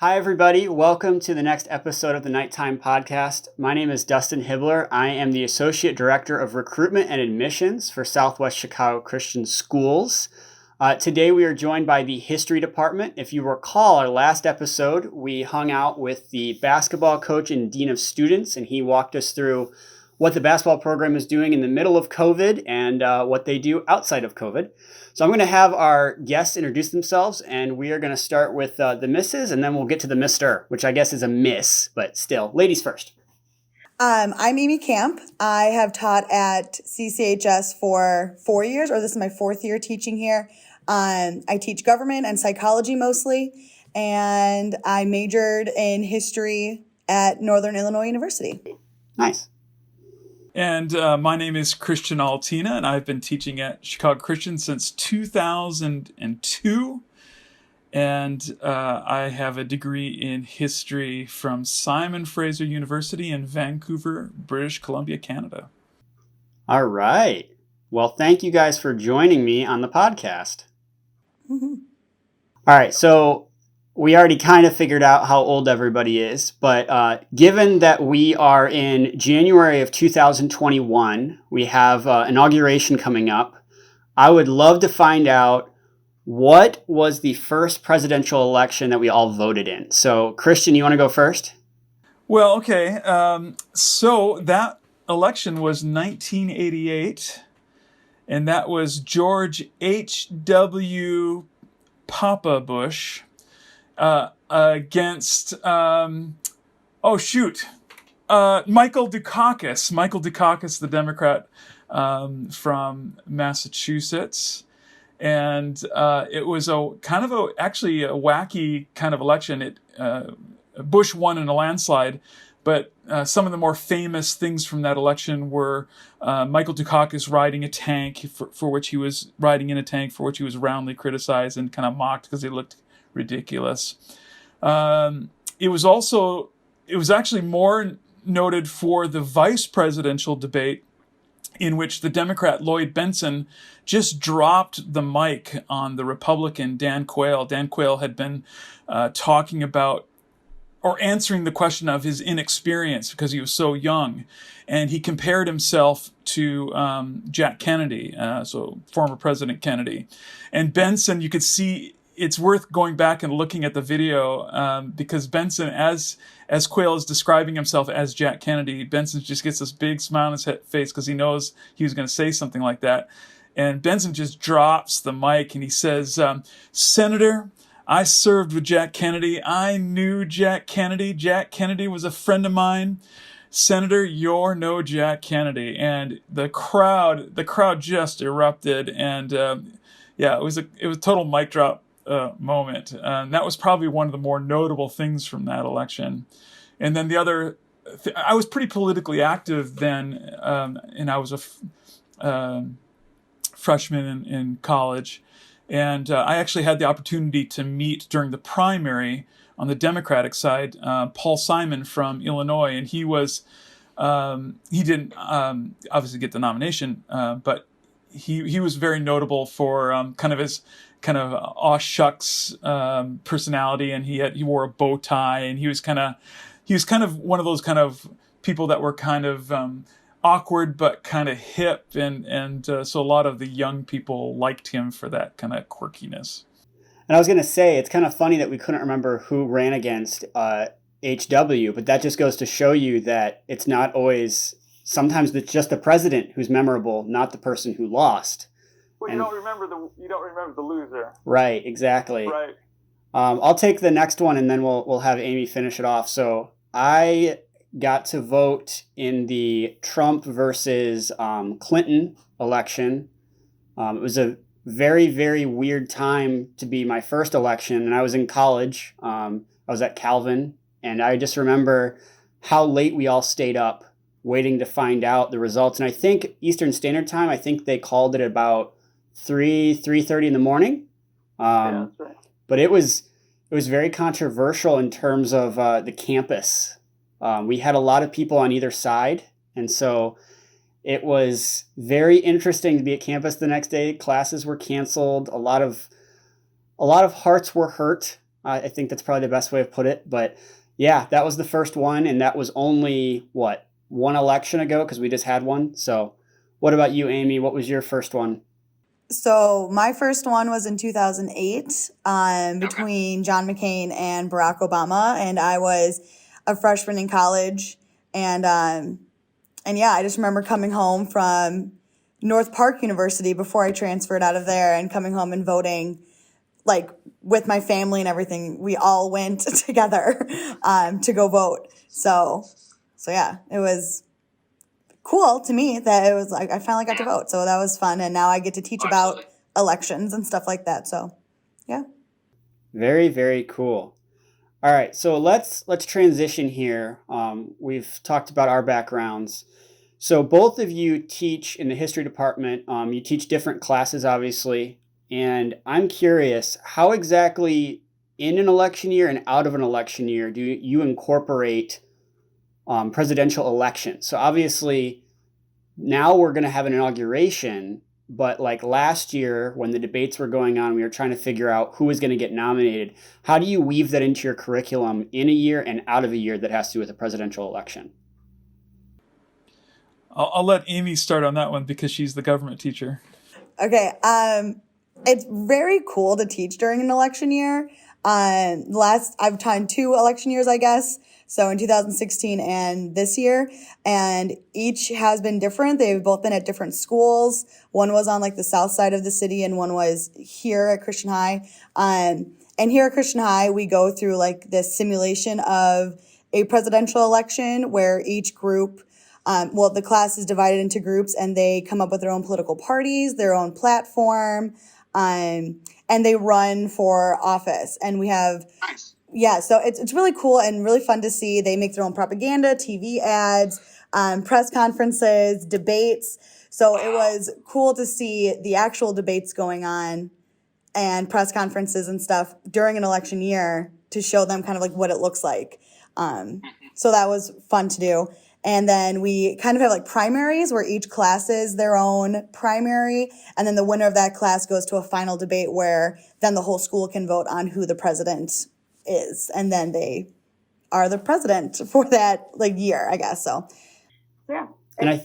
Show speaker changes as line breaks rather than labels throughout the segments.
Hi, everybody. Welcome to the next episode of the KnightTime podcast. My name is Dustin Hibbler. I am the Associate Director of Recruitment and Admissions for Southwest Chicago Christian Schools. Today, we are joined by the History Department. If you recall, our last episode, we hung out with the basketball coach and Dean of Students, and he walked us through what the basketball program is doing in the middle of COVID and what they do outside of COVID. So I'm going to have our guests introduce themselves, and we are going to start with the misses, and then we'll get to the mister, which I guess is a miss, but still. Ladies first.
I'm Amy Kamp. I have taught at CCHS for 4 years, or this is my fourth year teaching here. I teach government and psychology mostly, and I majored in history at Northern Illinois University.
Nice.
And my name is Christian Altena, and I've been teaching at Chicago Christian since 2002. And I have a degree in history from Simon Fraser University in Vancouver, British Columbia, Canada.
All right. Well, thank you guys for joining me on the podcast.
Mm-hmm.
All right. So we already kind of figured out how old everybody is, but given that we are in January of 2021, we have inauguration coming up. I would love to find out what was the first presidential election that we all voted in. So, Christian, you want to go first?
Well, okay. So that election was 1988, and that was George H.W. Papa Bush against, Michael Dukakis. Michael Dukakis, the Democrat from Massachusetts. And it was actually a wacky kind of election. Bush won in a landslide, but some of the more famous things from that election were Michael Dukakis riding a tank for which he was roundly criticized and kind of mocked because he looked ridiculous. It was actually more noted for the vice presidential debate, in which the Democrat Lloyd Bentsen just dropped the mic on the Republican Dan Quayle. Dan Quayle had been talking about or answering the question of his inexperience because he was so young. And he compared himself to Jack Kennedy, so former President Kennedy. And Bentsen, you could see, it's worth going back and looking at the video because Bentsen, as Quayle is describing himself as Jack Kennedy, Bentsen just gets this big smile on his face because he knows he was going to say something like that. And Bentsen just drops the mic and he says, Senator, I served with Jack Kennedy. I knew Jack Kennedy. Jack Kennedy was a friend of mine. Senator, you're no Jack Kennedy. And the crowd just erupted. And it was a total mic drop moment. That was probably one of the more notable things from that election. And then the other, I was pretty politically active then, and I was a freshman in college. And I actually had the opportunity to meet during the primary on the Democratic side, Paul Simon from Illinois. And he didn't obviously get the nomination, but he was very notable for kind of his kind of aw shucks personality, and he wore a bow tie, and he was kind of one of those kind of people that were kind of awkward but kind of hip, and so a lot of the young people liked him for that kind of quirkiness.
And I was going to say, it's kind of funny that we couldn't remember who ran against HW, but that just goes to show you that it's not always, sometimes it's just the president who's memorable, not the person who lost.
Well, you don't remember the loser.
Right, exactly.
Right.
I'll take the next one, and then we'll have Amy finish it off. So I got to vote in the Trump versus Clinton election. It was a very, very weird time to be my first election, and I was in college. I was at Calvin, and I just remember how late we all stayed up waiting to find out the results. And I think Eastern Standard Time, I think they called it about 3:30 in the morning.
Yeah, that's right.
But it was very controversial in terms of the campus. We had a lot of people on either side, and so it was very interesting to be at campus the next day. Classes were canceled. A lot of hearts were hurt. I think that's probably the best way to put it. But yeah, that was the first one, and that was only, one election ago, because we just had one. So what about you, Amy? What was your first one?
So my first one was in 2008, between John McCain and Barack Obama, and I was a freshman in college, and yeah, I just remember coming home from North Park University before I transferred out of there, and coming home and voting, like with my family and everything. We all went together to go vote. So yeah, it was cool to me that it was like I finally got to vote. So that was fun, and now I get to teach about elections and stuff like that. So yeah.
Very, very cool. All right, so let's transition here. We've talked about our backgrounds. So both of you teach in the history department. You teach different classes, obviously, and I'm curious, how exactly in an election year and out of an election year do you incorporate presidential elections? So obviously, now we're going to have an inauguration, but like last year when the debates were going on, we were trying to figure out who was going to get nominated. How do you weave that into your curriculum in a year and out of a year that has to do with a presidential election?
I'll let Amy start on that one because she's the government teacher.
Okay. It's very cool to teach during an election year. I've taught 2 election years, I guess. So in 2016 and this year, and each has been different. They've both been at different schools. One was on like the south side of the city, and one was here at Christian High. And here at Christian High, we go through like this simulation of a presidential election where each group, the class is divided into groups, and they come up with their own political parties, their own platform, and they run for office. And we have, so it's really cool and really fun to see. They make their own propaganda, TV ads, press conferences, debates. So it was cool to see the actual debates going on and press conferences and stuff during an election year to show them kind of like what it looks like. So that was fun to do. And then we kind of have like primaries where each class is their own primary. And then the winner of that class goes to a final debate where then the whole school can vote on who the president is. And then they are the president for that like year, I guess. So,
yeah.
And I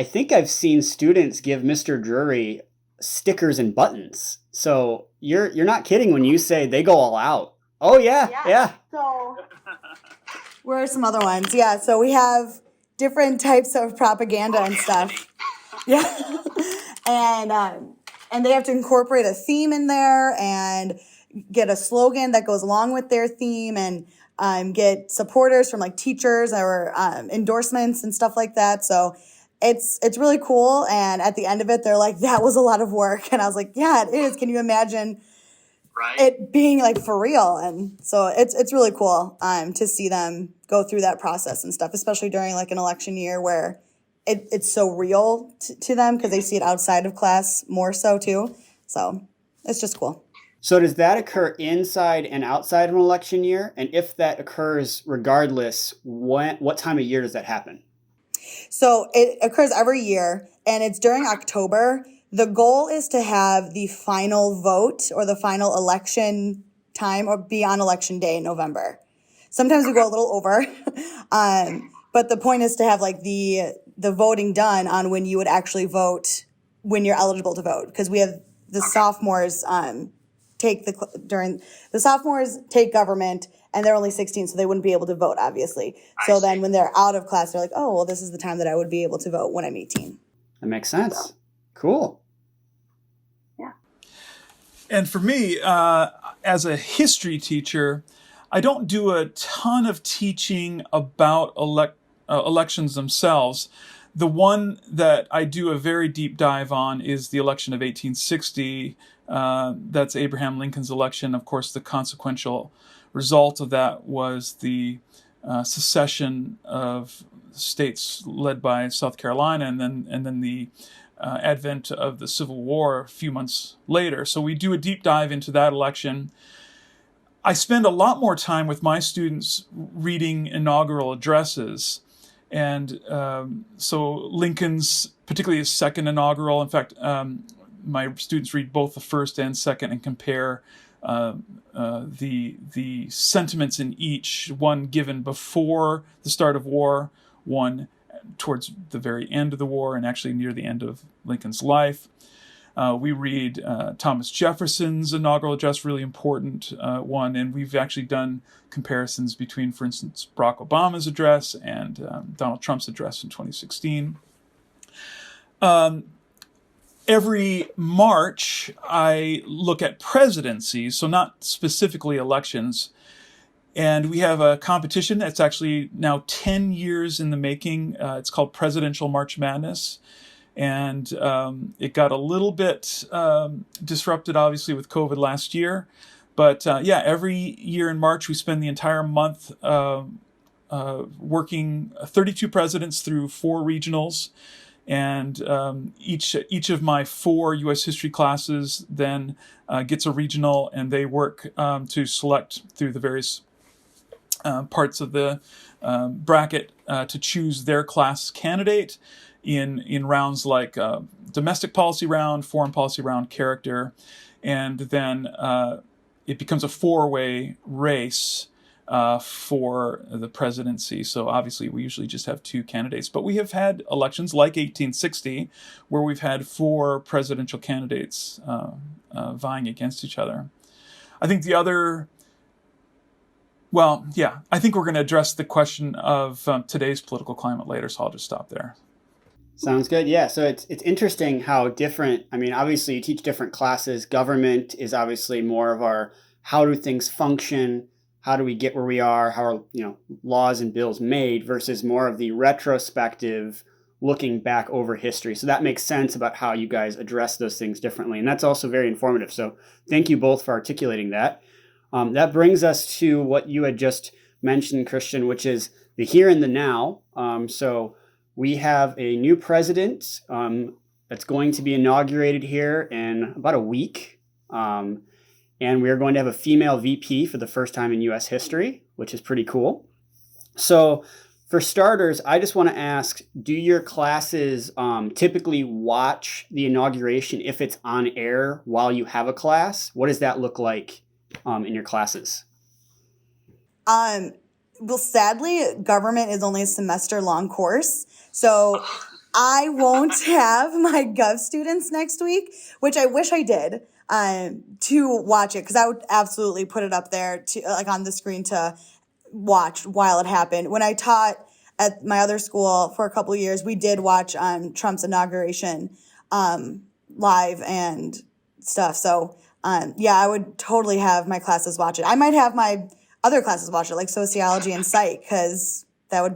think I've seen students give Mr. Drury stickers and buttons. So you're not kidding when you say they go all out. Oh yeah.
So where are some other ones? Yeah, so we have different types of propaganda and stuff. Yeah. And they have to incorporate a theme in there and get a slogan that goes along with their theme, and get supporters from like teachers or endorsements and stuff like that. So it's really cool. And at the end of it, they're like, that was a lot of work. And I was like, yeah, it is. Can you imagine it being like for real? And so it's really cool to see them go through that process and stuff, especially during like an election year where it's so real to them because they see it outside of class more so too. So it's just cool.
So does that occur inside and outside of an election year? And if that occurs regardless, what time of year does that happen?
So it occurs every year, and it's during October. The goal is to have the final vote or the final election time or be on election day in November. Sometimes we go a little over, but the point is to have like the voting done on when you would actually vote, when you're eligible to vote, because we have the sophomores sophomores take government, and they're only 16, so they wouldn't be able to vote, obviously. So then when they're out of class, they're like, oh, well, this is the time that I would be able to vote when I'm 18.
That makes sense. Cool.
Yeah.
And for me, as a history teacher, I don't do a ton of teaching about elections themselves. The one that I do a very deep dive on is the election of 1860. That's Abraham Lincoln's election. Of course, the consequential result of that was the secession of states led by South Carolina, and then the advent of the Civil War a few months later. So we do a deep dive into that election. I spend a lot more time with my students reading inaugural addresses. And so Lincoln's, particularly his second inaugural, in fact, my students read both the first and second and compare the sentiments in each, one given before the start of war, one towards the very end of the war, and actually near the end of Lincoln's life. We read Thomas Jefferson's inaugural address, really important one, and we've actually done comparisons between, for instance, Barack Obama's address and Donald Trump's address in 2016. Every March, I look at presidencies, so not specifically elections, and we have a competition that's actually now 10 years in the making. It's called Presidential March Madness. And it got a little bit disrupted, obviously, with COVID last year. But every year in March, we spend the entire month working 32 presidents through 4 regionals. And each of my 4 U.S. history classes then gets a regional, and they work to select through the various parts of the bracket to choose their class candidate in rounds like domestic policy round, foreign policy round, character, and then it becomes a 4-way race for the presidency. So obviously we usually just have 2 candidates, but we have had elections like 1860 where we've had 4 presidential candidates vying against each other. I think the other, I think we're going to address the question of today's political climate later, so I'll just stop there.
Sounds good. Yeah. So it's interesting how different, I mean, obviously you teach different classes. Government is obviously more of our, how do things function? How do we get where we are? How are, laws and bills made, versus more of the retrospective, looking back over history. So that makes sense about how you guys address those things differently. And that's also very informative. So thank you both for articulating that. That brings us to what you had just mentioned, Christian, which is the here and the now. So we have a new president that's going to be inaugurated here in about a week. And we are going to have a female VP for the first time in U.S. history, which is pretty cool. So for starters, I just want to ask, do your classes typically watch the inauguration if it's on air while you have a class? What does that look like in your classes?
Well, sadly, government is only a semester-long course, so I won't have my Gov students next week, which I wish I did, to watch it, because I would absolutely put it up there to on the screen to watch while it happened. When I taught at my other school for a couple of years, we did watch Trump's inauguration live and stuff. So I would totally have my classes watch it. I might have my other classes watch it, like sociology and psych, because it would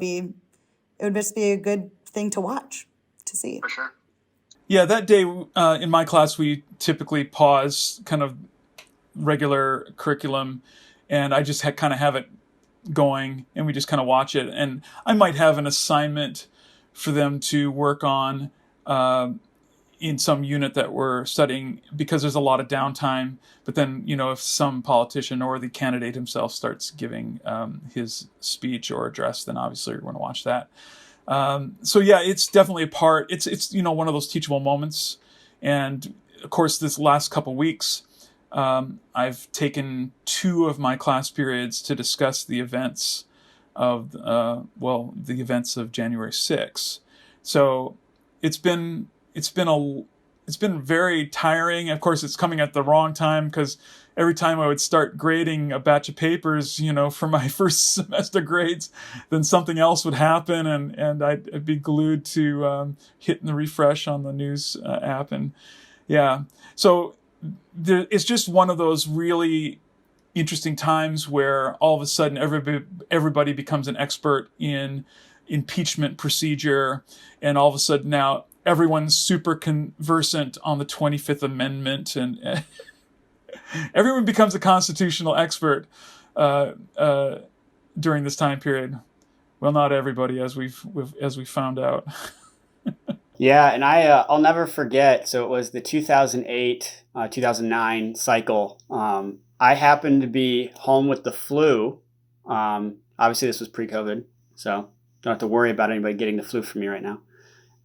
just be a good thing to watch, to see.
For sure.
Yeah, that day in my class, we typically pause kind of regular curriculum, and I just kind of have it going, and we just kind of watch it. And I might have an assignment for them to work on in some unit that we're studying, because there's a lot of downtime. But then, if some politician or the candidate himself starts giving his speech or address, then obviously you're going to watch that. It's definitely a part. It's one of those teachable moments. And of course, this last couple weeks, I've taken 2 of my class periods to discuss the events of January 6th. So it's been very tiring. Of course, it's coming at the wrong time, because every time I would start grading a batch of papers, for my first semester grades, then something else would happen, and I'd be glued to hitting the refresh on the news app. And so it's just one of those really interesting times where all of a sudden everybody becomes an expert in impeachment procedure, and all of a sudden now everyone's super conversant on the 25th Amendment, and everyone becomes a constitutional expert during this time period. Well, not everybody, as we found out.
Yeah, and I'll never forget. So it was the 2008, 2009 cycle. I happened to be home with the flu. Obviously, this was pre-COVID, so don't have to worry about anybody getting the flu from me right now.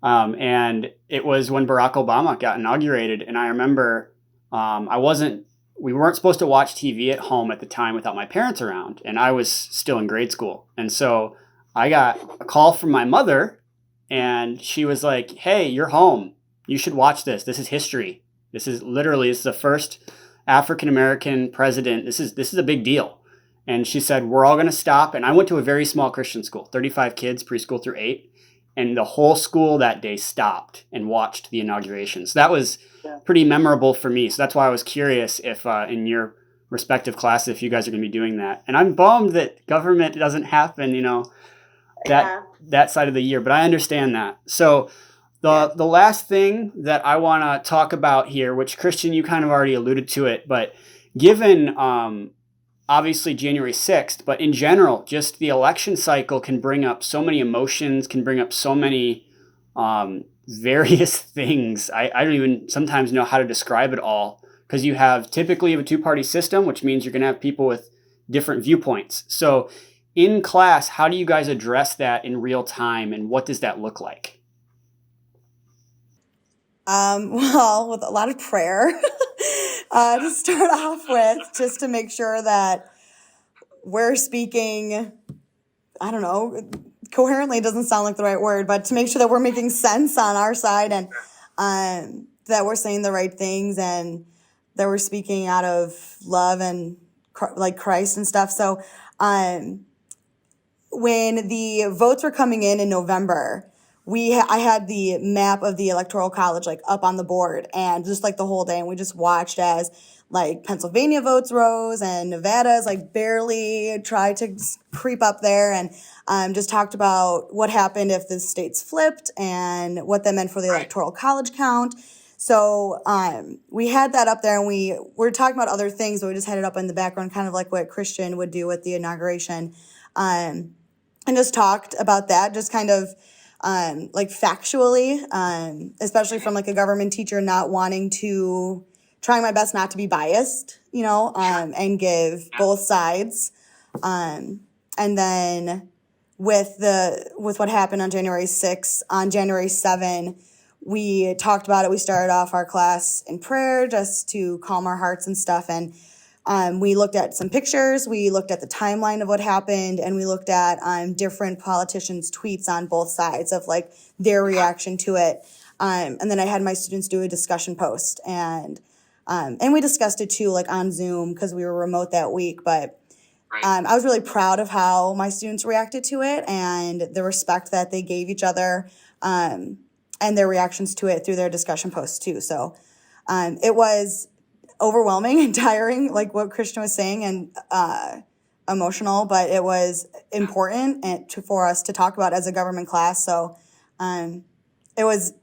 And it was when Barack Obama got inaugurated, and I remember I wasn't we weren't supposed to watch TV at home at the time without my parents around, and I was still in grade school. And so I got a call from my mother, and she was like, "Hey, you're home. You should watch this. This is history. This is the first African American president. This is a big deal." And she said, "We're all going to stop." And I went to a very small Christian school, 35 kids, preschool through 8. And the whole school that day stopped and watched the inauguration. So that was pretty memorable for me. So that's why I was curious if in your respective classes, if you guys are going to be doing that. And I'm bummed that government doesn't happen, that side of the year. But I understand that. So the last thing that I want to talk about here, which Christian, you kind of already alluded to it, but given obviously January 6th, but in general, just the election cycle can bring up so many emotions, can bring up so many various things. I don't even sometimes know how to describe it all, because you have typically a two-party system, which means you're going to have people with different viewpoints. So in class, how do you guys address that in real time, and what does that look like?
Well, with a lot of prayer to start off with, just to make sure that we're speaking, I don't know, coherently doesn't sound like the right word, but to make sure that we're making sense on our side, and that we're saying the right things, and that we're speaking out of love and like Christ and stuff. So when the votes were coming in November, I had the map of the Electoral College like up on the board, and just like the whole day, and we just watched as like Pennsylvania votes rose and Nevada's like barely tried to creep up there, and just talked about what happened if the states flipped and what that meant for the Electoral College count. So we had that up there, and we were talking about other things, but we just had it up in the background, kind of like what Christian would do with the inauguration, and just talked about that, just kind of like factually, especially from like a government teacher, not trying my best not to be biased, and give both sides. And then with what happened on January 6th, on January 7th, we talked about it. We started off our class in prayer just to calm our hearts and stuff. And we looked at some pictures, we looked at the timeline of what happened, and we looked at different politicians' tweets on both sides of like their reaction to it. And then I had my students do a discussion post, and we discussed it too, like on Zoom, because we were remote that week. But I was really proud of how my students reacted to it, and the respect that they gave each other, and their reactions to it through their discussion posts too. So it was overwhelming and tiring, like what Christian was saying, and emotional, but it was important for us to talk about as a government class. So it was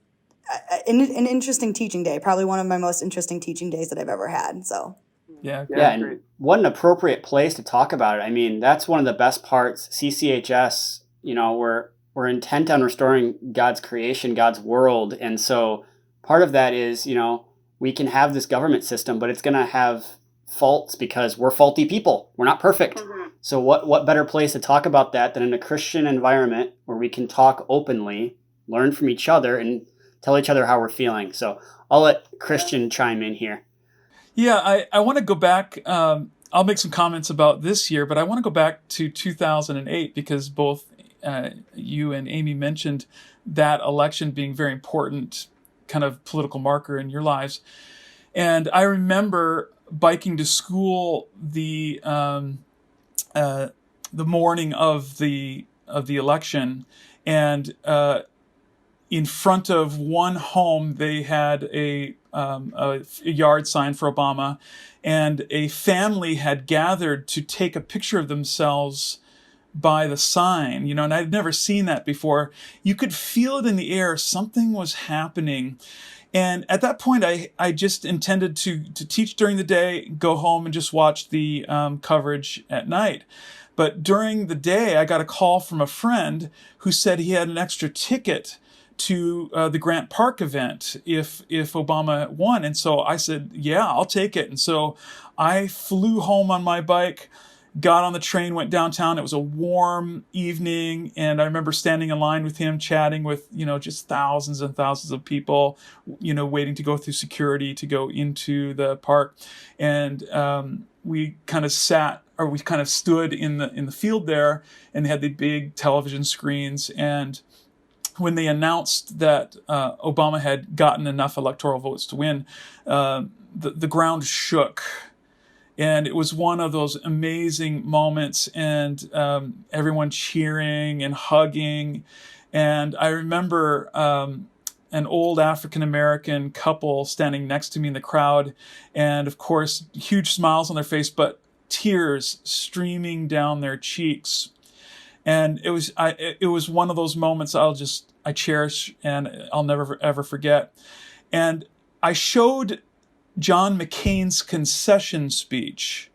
an interesting teaching day, probably one of my most interesting teaching days that I've ever had. So
Yeah,
and what an appropriate place to talk about it. I mean, that's one of the best parts. CCHS, we're intent on restoring God's creation, God's world, and so part of that is, we can have this government system, but it's going to have faults because we're faulty people. We're not perfect. Mm-hmm. So what better place to talk about that than in a Christian environment where we can talk openly, learn from each other, and tell each other how we're feeling. So I'll let Christian chime in here.
Yeah, I want to go back. I'll make some comments about this year, but I want to go back to 2008 because both you and Amy mentioned that election being very important kind of political marker in your lives. And I remember biking to school the morning of the election, and in front of one home they had a yard sign for Obama, and a family had gathered to take a picture of themselves by the sign, and I'd never seen that before. You could feel it in the air. Something was happening. And at that point, I just intended to teach during the day, go home and just watch the coverage at night. But during the day, I got a call from a friend who said he had an extra ticket to the Grant Park event if Obama won. And so I said, yeah, I'll take it. And so I flew home on my bike got on the train, went downtown. It was a warm evening, and I remember standing in line with him, chatting with, just thousands and thousands of people, waiting to go through security to go into the park. And we kind of stood in the field there, and they had the big television screens. And when they announced that Obama had gotten enough electoral votes to win, the ground shook. And it was one of those amazing moments, and everyone cheering and hugging. And I remember an old African-American couple standing next to me in the crowd, and of course, huge smiles on their face, but tears streaming down their cheeks. And it was one of those moments I cherish and I'll never ever forget. And I showed John McCain's concession speech,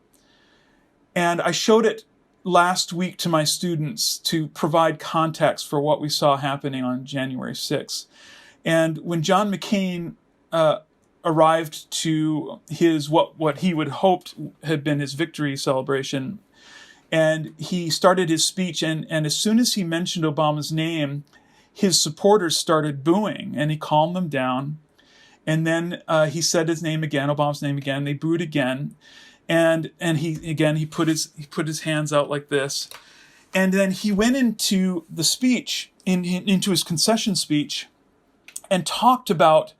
and I showed it last week to my students to provide context for what we saw happening on January 6th. And when John McCain arrived to his what he would hoped had been his victory celebration, and he started his speech, and as soon as he mentioned Obama's name, his supporters started booing, and he calmed them down. And then he said his name again, Obama's name again. They booed again, and he put his hands out like this, and then he went into the speech, into his concession speech, and talked about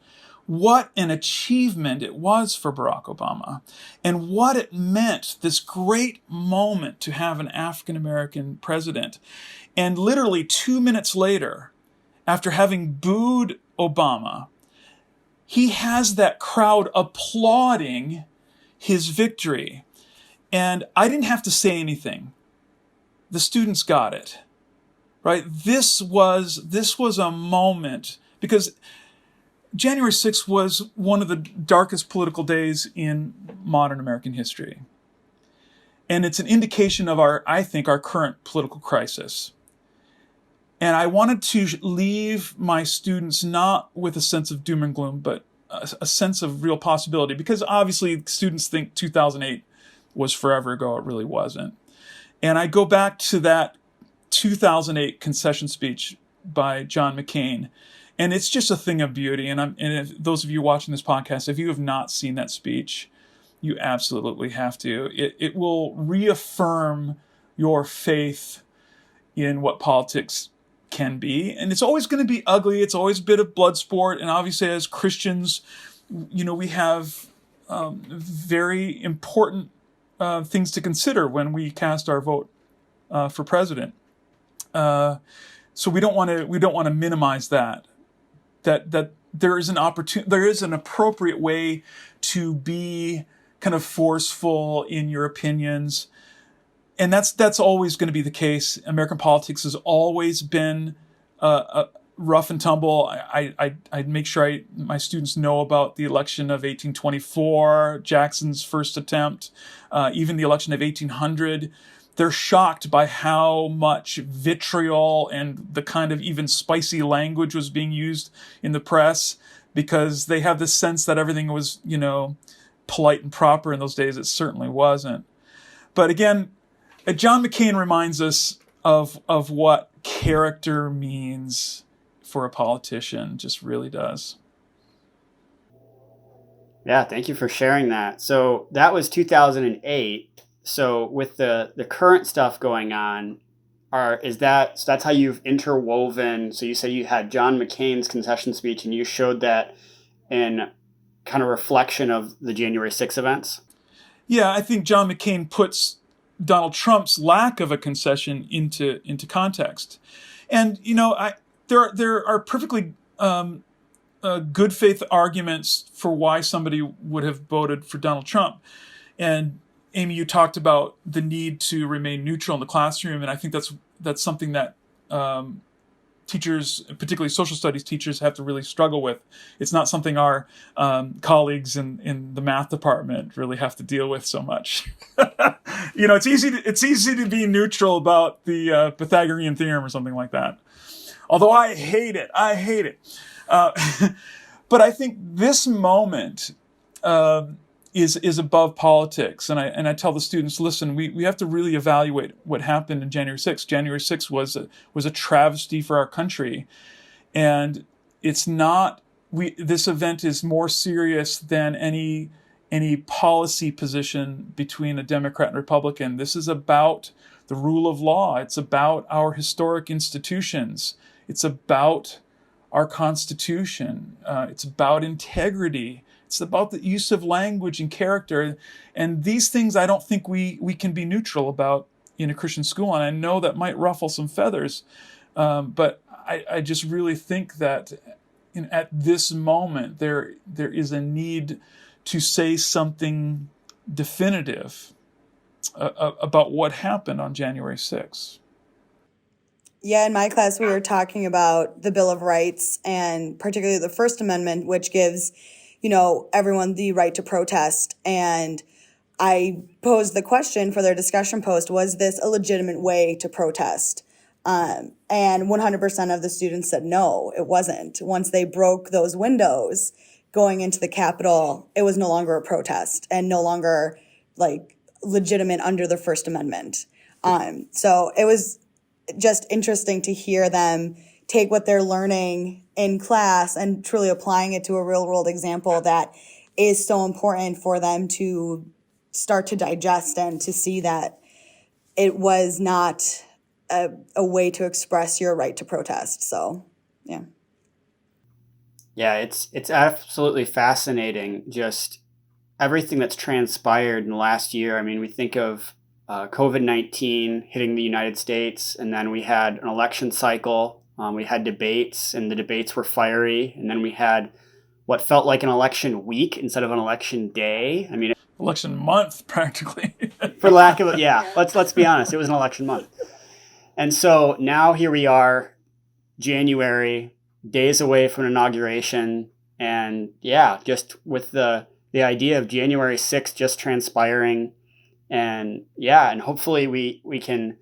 what an achievement it was for Barack Obama, and what it meant, this great moment to have an African-American president. And literally 2 minutes later, after having booed Obama, he has that crowd applauding his victory. And I didn't have to say anything. The students got it, right? This was a moment, because January 6th was one of the darkest political days in modern American history. And it's an indication of our current political crisis. And I wanted to leave my students not with a sense of doom and gloom, but a sense of real possibility. Because obviously students think 2008 was forever ago. It really wasn't. And I go back to that 2008 concession speech by John McCain. And it's just a thing of beauty. And if those of you watching this podcast, if you have not seen that speech, you absolutely have to. It will reaffirm your faith in what politics can be. And it's always going to be ugly. It's always a bit of blood sport. And obviously as Christians, we have very important things to consider when we cast our vote for president. So we don't want to minimize that there is an appropriate way to be kind of forceful in your opinions. And that's always going to be the case. American politics has always been rough and tumble. I make sure my students know about the election of 1824, Jackson's first attempt, even the election of 1800. They're shocked by how much vitriol and the kind of even spicy language was being used in the press, because they have this sense that everything was, polite and proper in those days. It certainly wasn't. But again, John McCain reminds us of what character means for a politician. Just really does.
Yeah, thank you for sharing that. So that was 2008. So with the current stuff going on, so that's how you've interwoven. So you said you had John McCain's concession speech, and you showed that in kind of reflection of the January 6th events.
Yeah, I think John McCain puts Donald Trump's lack of a concession into context. And, there are perfectly good faith arguments for why somebody would have voted for Donald Trump. And Amy, you talked about the need to remain neutral in the classroom, and I think that's something that teachers, particularly social studies teachers, have to really struggle with. It's not something our colleagues in the math department really have to deal with so much. It's easy to be neutral about the Pythagorean theorem or something like that. Although I hate it. But I think this moment is above politics. And I tell the students, listen, we have to really evaluate what happened in January 6th. January 6th was a travesty for our country. And it's not, this event is more serious than any policy position between a Democrat and Republican. This is about the rule of law. It's about our historic institutions. It's about our Constitution. It's about integrity. It's about the use of language and character. And these things I don't think we can be neutral about in a Christian school. And I know that might ruffle some feathers, but I just really think that at this moment there is a need to say something definitive about what happened on January 6th.
Yeah, in my class, we were talking about the Bill of Rights and particularly the First Amendment, which gives, everyone the right to protest. And I posed the question for their discussion post, was this a legitimate way to protest? And 100% of the students said no, it wasn't. Once they broke those windows going into the Capitol, it was no longer a protest and no longer legitimate under the First Amendment. So it was just interesting to hear them take what they're learning in class and truly applying it to a real world example that is so important for them to start to digest and to see that it was not a way to express your right to protest. So, yeah.
Yeah, it's absolutely fascinating, just everything that's transpired in the last year. I mean, we think of COVID-19 hitting the United States, and then we had an election cycle. We had debates, and the debates were fiery. And then we had what felt like an election week instead of an election day. I mean,
election month, practically.
For lack of let's be honest, it was an election month. And so now here we are, January, days away from inauguration, and just with the idea of January 6th just transpiring. And hopefully we can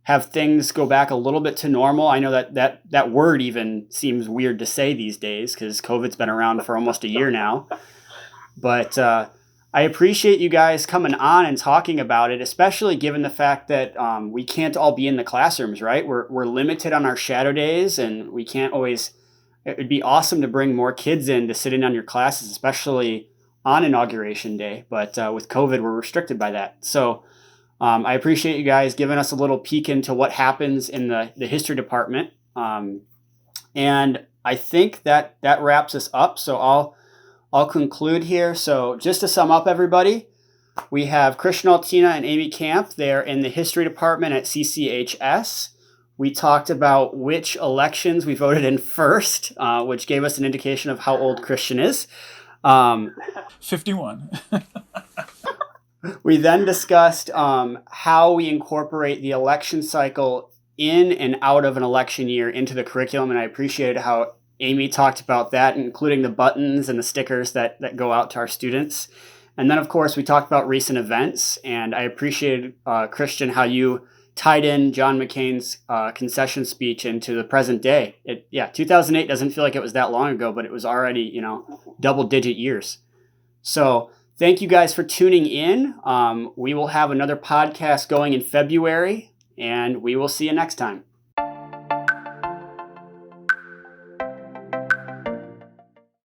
have things go back a little bit to normal. I know that word even seems weird to say these days because COVID's been around for almost a year now. But I appreciate you guys coming on and talking about it, especially given the fact that we can't all be in the classrooms, right? We're limited on our shadow days, and we can't always. It would be awesome to bring more kids in to sit in on your classes, especially on Inauguration Day, but with COVID, we're restricted by that. So I appreciate you guys giving us a little peek into what happens in the history department. And I think that wraps us up. So I'll conclude here. So just to sum up, everybody, we have Christian Altena and Amy Kamp. They're in the history department at CCHS. We talked about which elections we voted in first, which gave us an indication of how old Christian is.
51.
We then discussed how we incorporate the election cycle in and out of an election year into the curriculum, and I appreciated how Amy talked about that, including the buttons and the stickers that go out to our students. And then, of course, we talked about recent events, and I appreciated, Christian, how you tied in John McCain's concession speech into the present day. 2008 doesn't feel like it was that long ago, but it was already, double-digit years. So thank you guys for tuning in. We will have another podcast going in February, and we will see you next time.